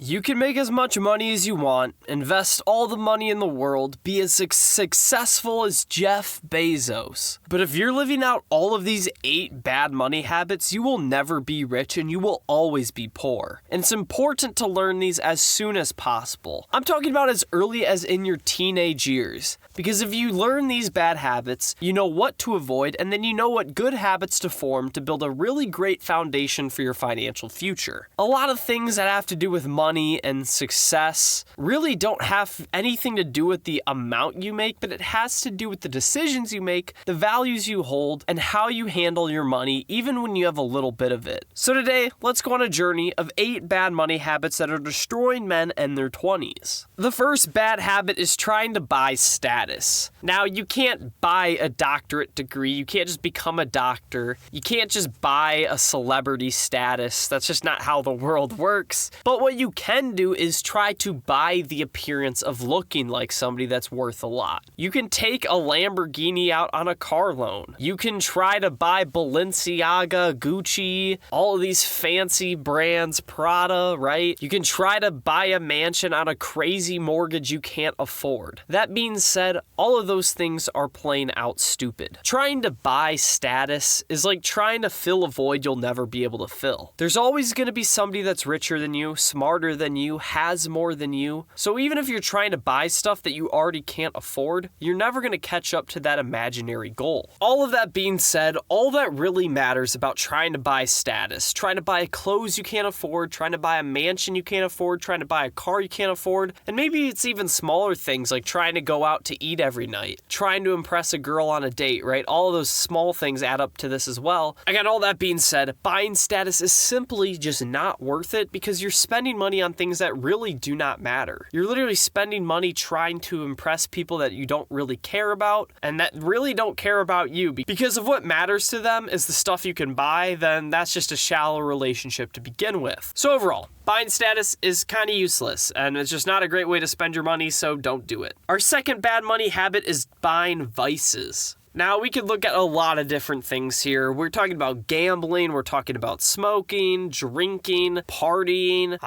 You can make as much money as you want, invest all the money in the world, be as successful as Jeff Bezos. But if you're living out all of these 8 bad money habits, you will never be rich and you will always be poor. And it's important to learn these as soon as possible. I'm talking about as early as in your teenage years. Because if you learn these bad habits, you know what to avoid, and then you know what good habits to form to build a really great foundation for your financial future. A lot of things that have to do with money and success really don't have anything to do with the amount you make, but it has to do with the decisions you make, the values you hold, and how you handle your money, even when you have a little bit of it. So today, let's go on a journey of 8 bad money habits that are destroying men in their 20s. The first bad habit is trying to buy status. Now, you can't buy a doctorate degree. You can't just become a doctor. You can't just buy a celebrity status. That's just not how the world works. But what you can do is try to buy the appearance of looking like somebody that's worth a lot. You can take a Lamborghini out on a car loan. You can try to buy Balenciaga, Gucci, all of these fancy brands, Prada, right? You can try to buy a mansion on a crazy mortgage you can't afford. That being said, all of those things are plain out stupid. Trying to buy status is like trying to fill a void you'll never be able to fill. There's always going to be somebody that's richer than you, smarter than you, has more than you. So even if you're trying to buy stuff that you already can't afford, you're never going to catch up to that imaginary goal. All of that being said, all that really matters about trying to buy status, trying to buy clothes you can't afford, trying to buy a mansion you can't afford, trying to buy a car you can't afford, and maybe it's even smaller things like trying to go out to eat every night, trying to impress a girl on a date, right? All of those small things add up to this as well. Again, all that being said, buying status is simply just not worth it because you're spending money on things that really do not matter. You're literally spending money trying to impress people that you don't really care about and that really don't care about you. Because if what matters to them is the stuff you can buy, then that's just a shallow relationship to begin with. So overall, buying status is kind of useless, and it's just not a great way to spend your money, so don't do it. Our second bad money habit is buying vices. Now, we could look at a lot of different things here. We're talking about gambling, we're talking about smoking, drinking, partying.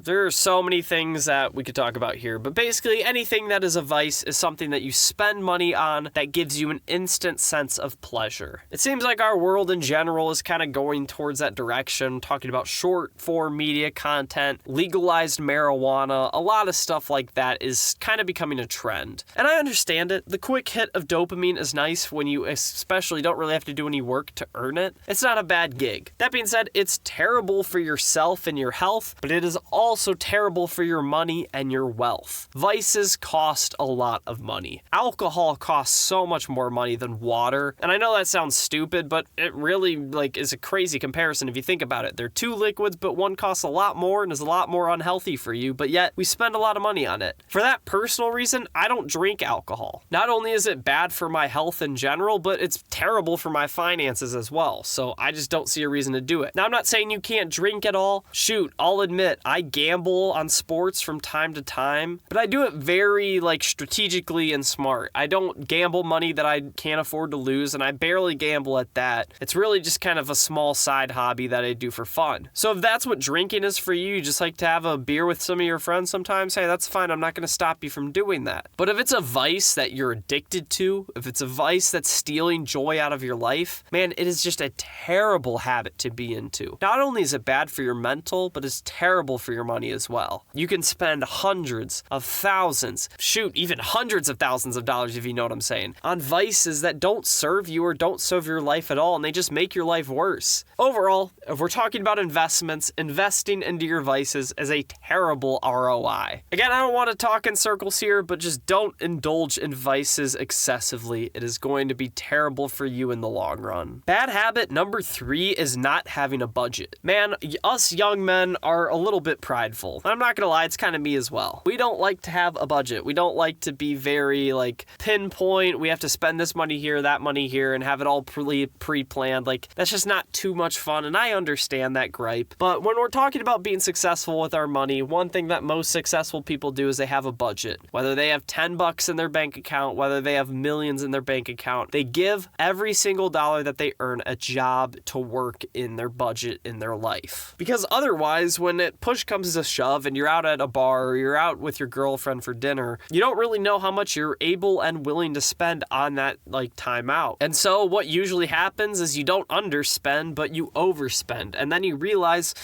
There are so many things that we could talk about here, but basically anything that is a vice is something that you spend money on that gives you an instant sense of pleasure. It seems like our world in general is kind of going towards that direction, talking about short form media content, legalized marijuana, a lot of stuff like that is kind of becoming a trend. And I understand it. The quick hit of dopamine is nice when you especially don't really have to do any work to earn it. It's not a bad gig. That being said, it's terrible for yourself and your health, but it is also terrible for your money and your wealth. Vices cost a lot of money. Alcohol costs so much more money than water. And I know that sounds stupid, but it really is a crazy comparison if you think about it. They're two liquids, but one costs a lot more and is a lot more unhealthy for you, but yet we spend a lot of money on it. For that personal reason, I don't drink alcohol. Not only is it bad for my health in general, but it's terrible for my finances as well. So I just don't see a reason to do it. Now, I'm not saying you can't drink at all. Shoot, I'll admit, I gamble on sports from time to time, but I do it very strategically and smart. I don't gamble money that I can't afford to lose, and I barely gamble at that. It's really just kind of a small side hobby that I do for fun. So if that's what drinking is for you, just like to have a beer with some of your friends sometimes, hey, that's fine. I'm not going to stop you from doing that. But if it's a vice that you're addicted to, if it's a vice that's stealing joy out of your life, man, it is just a terrible habit to be into. Not only is it bad for your mental, but it's terrible for your money as well. You can spend hundreds of thousands, even hundreds of thousands of dollars, if you know what I'm saying, on vices that don't serve you or don't serve your life at all, and they just make your life worse. Overall, if we're talking about investments, investing into your vices is a terrible ROI. Again, I don't want to talk in circles here, but just don't indulge in vices excessively. It is going to be terrible for you in the long run. Bad habit number 3 is not having a budget. Man, us young men are a little bit prideful. I'm not gonna lie, it's kind of me as well. We don't like to have a budget. We don't like to be very pinpoint. We have to spend this money here, that money here, and have it all pre-planned. That's just not too much much fun, and I understand that gripe. But when we're talking about being successful with our money, one thing that most successful people do is they have a budget. Whether they have $10 in their bank account, whether they have millions in their bank account, they give every single dollar that they earn a job to work in their budget in their life. Because otherwise, when push comes to shove and you're out at a bar or you're out with your girlfriend for dinner, you don't really know how much you're able and willing to spend on that time out. And so what usually happens is you don't underspend, but you overspend. And then you realize,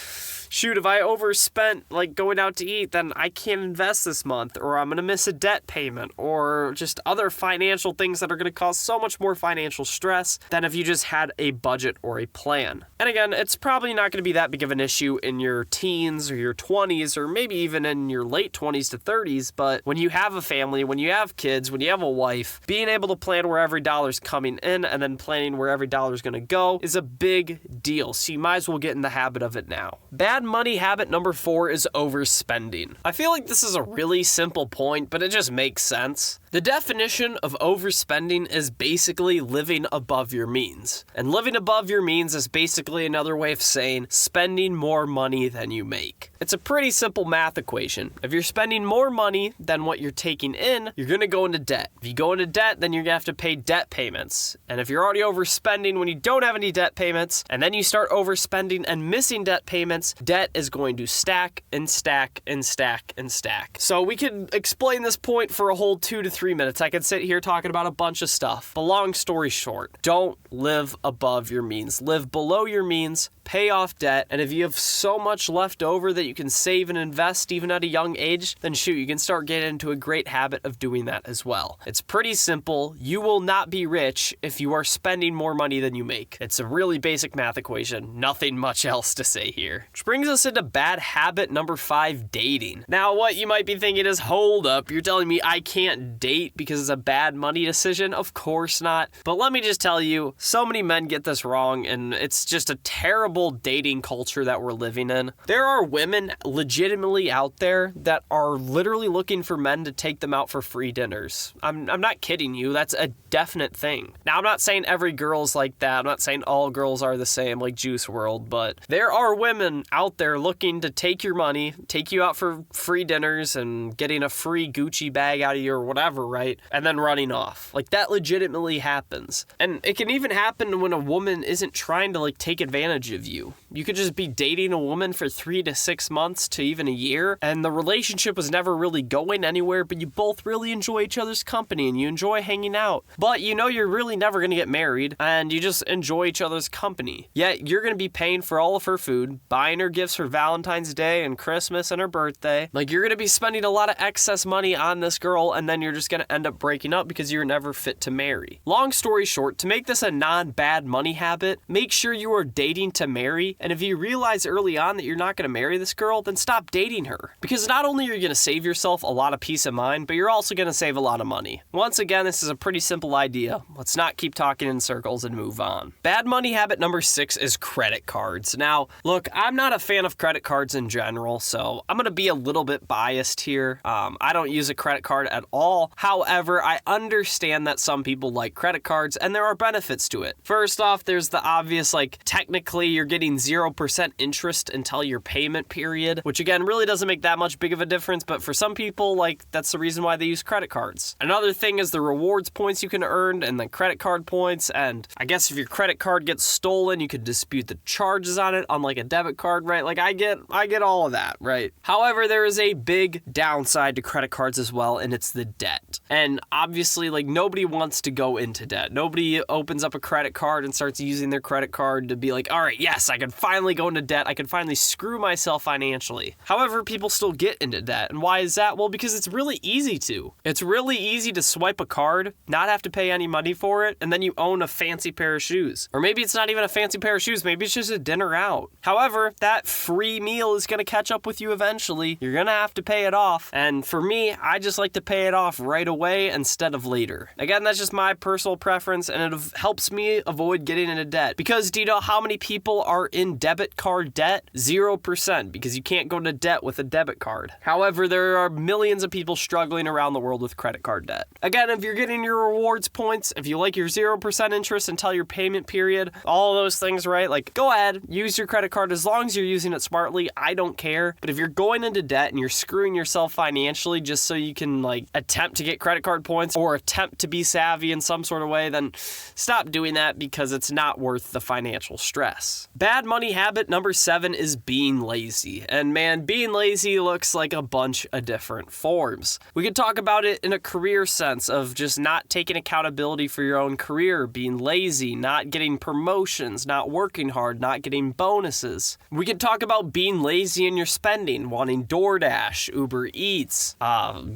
shoot, if I overspent going out to eat, then I can't invest this month, or I'm going to miss a debt payment, or just other financial things that are going to cause so much more financial stress than if you just had a budget or a plan. And again, it's probably not going to be that big of an issue in your teens or your 20s, or maybe even in your late 20s to 30s, but when you have a family, when you have kids, when you have a wife, being able to plan where every dollar's coming in and then planning where every dollar's going to go is a big deal. So you might as well get in the habit of it now. Bad money habit number 4 is overspending. I feel like this is a really simple point, but it just makes sense. The definition of overspending is basically living above your means. And living above your means is basically another way of saying spending more money than you make. It's a pretty simple math equation. If you're spending more money than what you're taking in, you're going to go into debt. If you go into debt, then you're going to have to pay debt payments. And if you're already overspending when you don't have any debt payments, and then you start overspending and missing debt payments, debt is going to stack and stack and stack and stack. So we could explain this point for a whole 2 to 3 minutes. I could sit here talking about a bunch of stuff. But long story short, don't live above your means. Live below your means. Pay off debt, and if you have so much left over that you can save and invest even at a young age, then shoot, you can start getting into a great habit of doing that as well. It's pretty simple. You will not be rich if you are spending more money than you make. It's a really basic math equation. Nothing much else to say here. Which brings us into bad habit number 5, dating. Now, what you might be thinking is, hold up, you're telling me I can't date because it's a bad money decision? Of course not. But let me just tell you, so many men get this wrong, and it's just a terrible dating culture that we're living in. There are women legitimately out there that are literally looking for men to take them out for free dinners. I'm not kidding you. That's a definite thing. Now, I'm not saying every girl's like that. I'm not saying all girls are the same, like Juice WRLD, but there are women out there looking to take your money, take you out for free dinners and getting a free Gucci bag out of you or whatever, right? And then running off. That legitimately happens. And it can even happen when a woman isn't trying to take advantage of you. You could just be dating a woman for 3 to 6 months to even a year, and the relationship was never really going anywhere, but you both really enjoy each other's company and you enjoy hanging out. But you know you're really never going to get married, and you just enjoy each other's company. Yet you're going to be paying for all of her food, buying her gifts for Valentine's Day and Christmas and her birthday. You're going to be spending a lot of excess money on this girl, and then you're just going to end up breaking up because you're never fit to marry. Long story short, to make this a non-bad money habit, make sure you are dating to marry, and if you realize early on that you're not going to marry this girl, then stop dating her. Because not only are you going to save yourself a lot of peace of mind, but you're also going to save a lot of money. Once again, this is a pretty simple idea. Let's not keep talking in circles and move on. Bad money habit number 6 is credit cards. Now, look, I'm not a fan of credit cards in general, so I'm going to be a little bit biased here. I don't use a credit card at all. However, I understand that some people like credit cards, and there are benefits to it. First off, there's the obvious, technically you're getting 0% interest until your payment period, which again really doesn't make that much big of a difference, but for some people, that's the reason why they use credit cards. Another thing is the rewards points you can earn and the credit card points, and I guess if your credit card gets stolen, you could dispute the charges on it, unlike a debit card, right? I get all of that, right? However, there is a big downside to credit cards as well, and it's the debt. And obviously, nobody wants to go into debt. Nobody opens up a credit card and starts using their credit card to be all right, yes, I can finally go into debt. I can finally screw myself financially. However, people still get into debt. And why is that? Well, because it's really easy to. It's really easy to swipe a card, not have to pay any money for it, and then you own a fancy pair of shoes. Or maybe it's not even a fancy pair of shoes. Maybe it's just a dinner out. However, that free meal is going to catch up with you eventually. You're going to have to pay it off. And for me, I just like to pay it off right away instead of later. Again, that's just my personal preference, and it helps me avoid getting into debt. Because do you know how many people people are in debit card debt? 0%, because you can't go into debt with a debit card. However, there are millions of people struggling around the world with credit card debt. Again, if you're getting your rewards points, if you like your 0% interest until your payment period, all of those things, right? Like, go ahead, use your credit card as long as you're using it smartly. I don't care. But if you're going into debt and you're screwing yourself financially just so you can, like, attempt to get credit card points or attempt to be savvy in some sort of way, then stop doing that, because it's not worth the financial stress. Bad money habit number 7 is being lazy. And man, being lazy looks like a bunch of different forms. We could talk about it in a career sense of just not taking accountability for your own career, being lazy, not getting promotions, not working hard, not getting bonuses. We could talk about being lazy in your spending, wanting DoorDash, Uber Eats,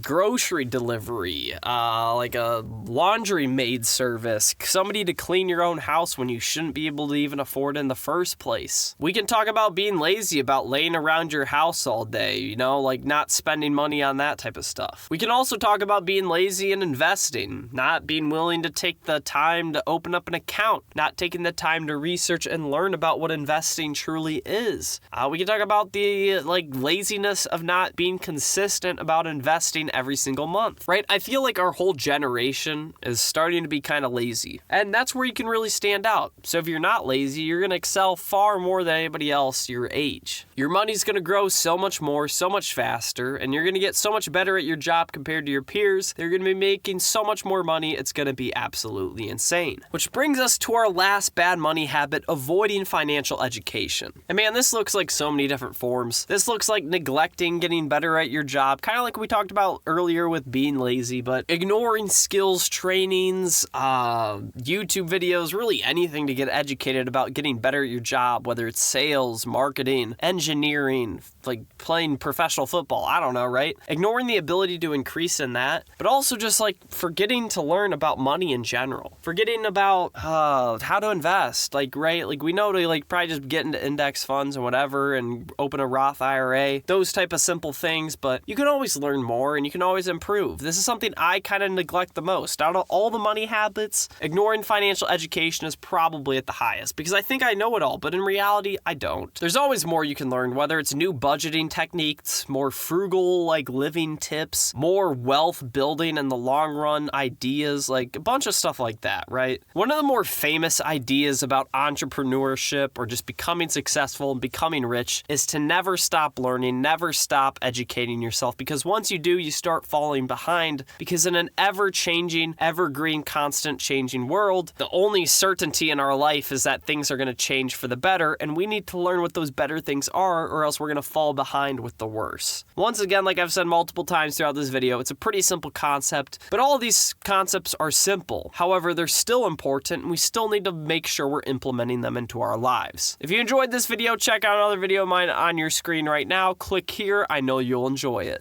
grocery delivery, like a laundry maid service, somebody to clean your own house when you shouldn't be able to even afford it in the first place. We can talk about being lazy about laying around your house all day, you know, like not spending money on that type of stuff. We can also talk about being lazy in investing, not being willing to take the time to open up an account, not taking the time to research and learn about what investing truly is. We can talk about the laziness of not being consistent about investing every single month, right? I feel like our whole generation is starting to be kind of lazy, and that's where you can really stand out. So if you're not lazy, you're going to excel far more than anybody else your age. Your money's going to grow so much more, so much faster, and you're going to get so much better at your job compared to your peers. They're going to be making so much more money, it's going to be absolutely insane. Which brings us to our last bad money habit, avoiding financial education. And man, this looks like so many different forms. This looks like neglecting getting better at your job, kind of like we talked about earlier with being lazy, but ignoring skills trainings, YouTube videos, really anything to get educated about getting better at your job, whether it's sales, marketing, engineering, like playing professional football, I don't know, right? Ignoring the ability to increase in that, but also just like forgetting to learn about money in general. Forgetting about how to invest, like, right? Like we know to like probably just get into index funds and whatever and open a Roth IRA, those type of simple things, but you can always learn more and you can always improve. This is something I kind of neglect the most. Out of all the money habits, ignoring financial education is probably at the highest, because I think I know it all, but in reality, I don't. There's always more you can learn, whether it's new budgeting techniques, more frugal like living tips, more wealth building in the long run ideas, like a bunch of stuff like that, right? One of the more famous ideas about entrepreneurship or just becoming successful and becoming rich is to never stop learning, never stop educating yourself, because once you do, you start falling behind, because in an ever-changing, evergreen, constant changing world, the only certainty in our life is that things are going to change for the better, and we need to learn what those better things are, or else we're going to fall behind with the worse. Once again, like I've said multiple times throughout this video, it's a pretty simple concept, but all of these concepts are simple. However, they're still important, and we still need to make sure we're implementing them into our lives. If you enjoyed this video, check out another video of mine on your screen right now. Click here. I know you'll enjoy it.